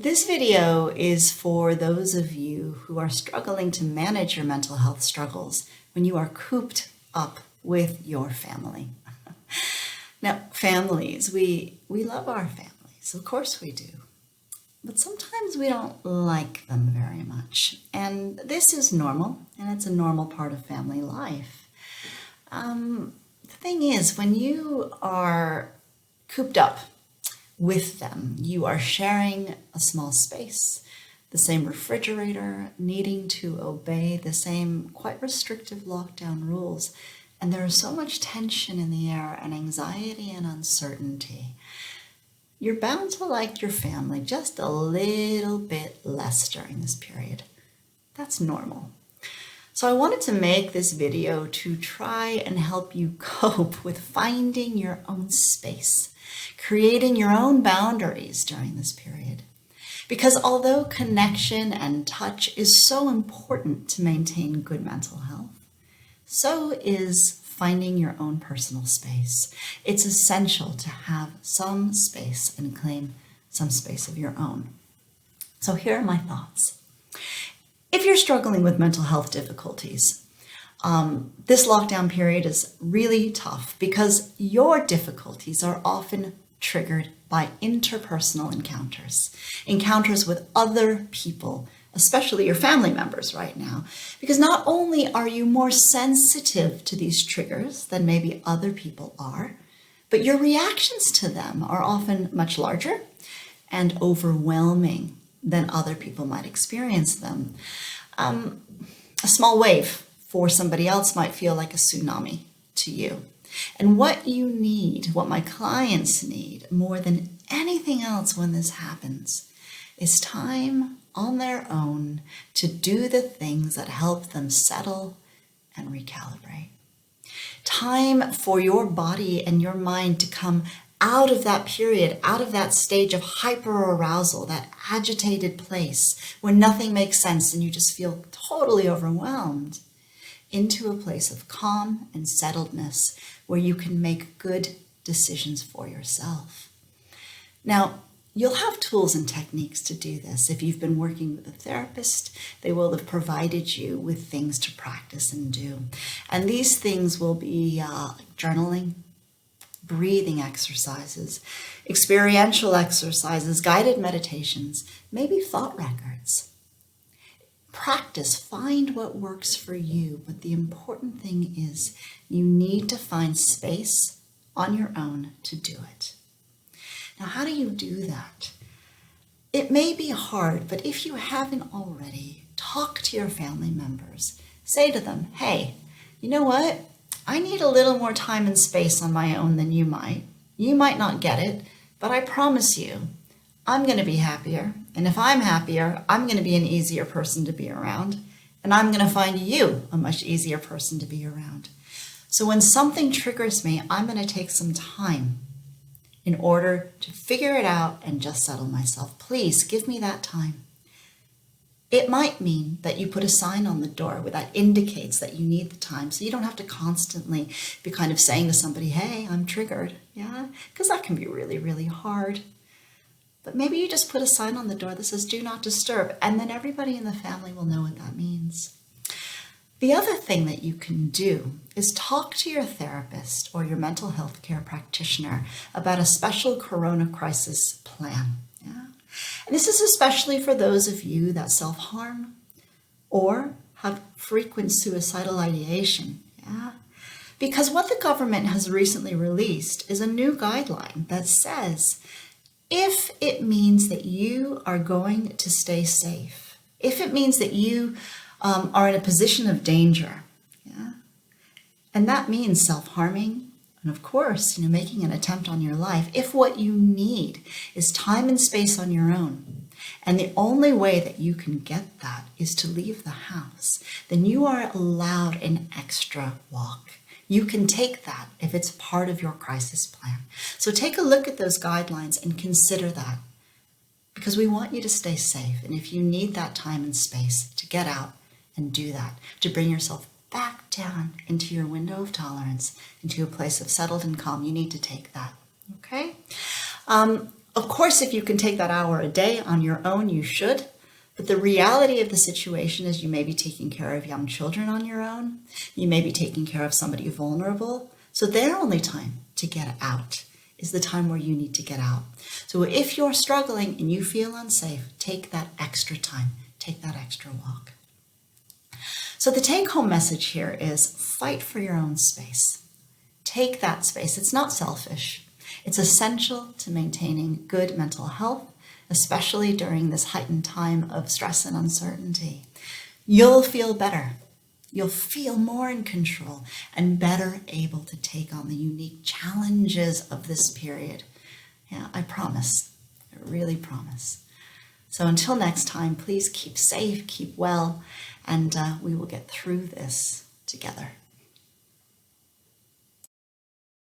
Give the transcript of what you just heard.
This video is for those of you who are struggling to manage your mental health struggles when you are cooped up with your family. Now, families, we love our families, of course we do, but sometimes we don't like them very much. And this is normal, and it's a normal part of family life. The thing is, when you are cooped up with them, you are sharing a small space, the same refrigerator, needing to obey the same quite restrictive lockdown rules. And there is so much tension in the air and anxiety and uncertainty. You're bound to like your family just a little bit less during this period. That's normal. So I wanted to make this video to try and help you cope with finding your own space, creating your own boundaries during this period. Because although connection and touch is so important to maintain good mental health, so is finding your own personal space. It's essential to have some space and claim some space of your own. So here are my thoughts. If you're struggling with mental health difficulties, this lockdown period is really tough because your difficulties are often triggered by interpersonal encounters with other people, especially your family members right now, because not only are you more sensitive to these triggers than maybe other people are, but your reactions to them are often much larger and overwhelming than other people might experience them. A small wave for somebody else might feel like a tsunami to you. And what you need, what my clients need more than anything else when this happens, is time on their own to do the things that help them settle and recalibrate. Time for your body and your mind to come out of that period, out of that stage of hyperarousal, that agitated place where nothing makes sense and you just feel totally overwhelmed, into a place of calm and settledness where you can make good decisions for yourself. Now, you'll have tools and techniques to do this. If you've been working with a therapist, they will have provided you with things to practice and do. And these things will be journaling, breathing exercises, experiential exercises, guided meditations, maybe thought records. Practice, find what works for you, but the important thing is you need to find space on your own to do it. Now, how do you do that? It may be hard, but if you haven't already, talk to your family members. Say to them, hey, you know what? I need a little more time and space on my own than you might. You might not get it, but I promise you, I'm going to be happier. And if I'm happier, I'm going to be an easier person to be around. And I'm going to find you a much easier person to be around. So when something triggers me, I'm going to take some time in order to figure it out and just settle myself. Please give me that time. It might mean that you put a sign on the door where that indicates that you need the time, so you don't have to constantly be kind of saying to somebody, hey, I'm triggered. Yeah, because that can be really, really hard. But maybe you just put a sign on the door that says, do not disturb, and then everybody in the family will know what that means. The other thing that you can do is talk to your therapist or your mental health care practitioner about a special corona crisis plan. Yeah? And this is especially for those of you that self-harm or have frequent suicidal ideation. Yeah? Because what the government has recently released is a new guideline that says, if it means that you are going to stay safe, if it means that you are in a position of danger, yeah, and that means self-harming, and of course, making an attempt on your life, if what you need is time and space on your own, and the only way that you can get that is to leave the house, then you are allowed an extra walk. You can take that if it's part of your crisis plan. So take a look at those guidelines and consider that, because we want you to stay safe. And if you need that time and space to get out and do that, to bring yourself back down into your window of tolerance, into a place of settled and calm, you need to take that, okay? Of course, if you can take that hour a day on your own, you should. But the reality of the situation is you may be taking care of young children on your own. You may be taking care of somebody vulnerable. So their only time to get out is the time where you need to get out. So if you're struggling and you feel unsafe, take that extra time. Take that extra walk. So the take-home message here is fight for your own space. Take that space. It's not selfish. It's essential to maintaining good mental health, especially during this heightened time of stress and uncertainty. You'll feel better. You'll feel more in control and better able to take on the unique challenges of this period. Yeah, I promise. I really promise. So until next time, please keep safe, keep well, and we will get through this together.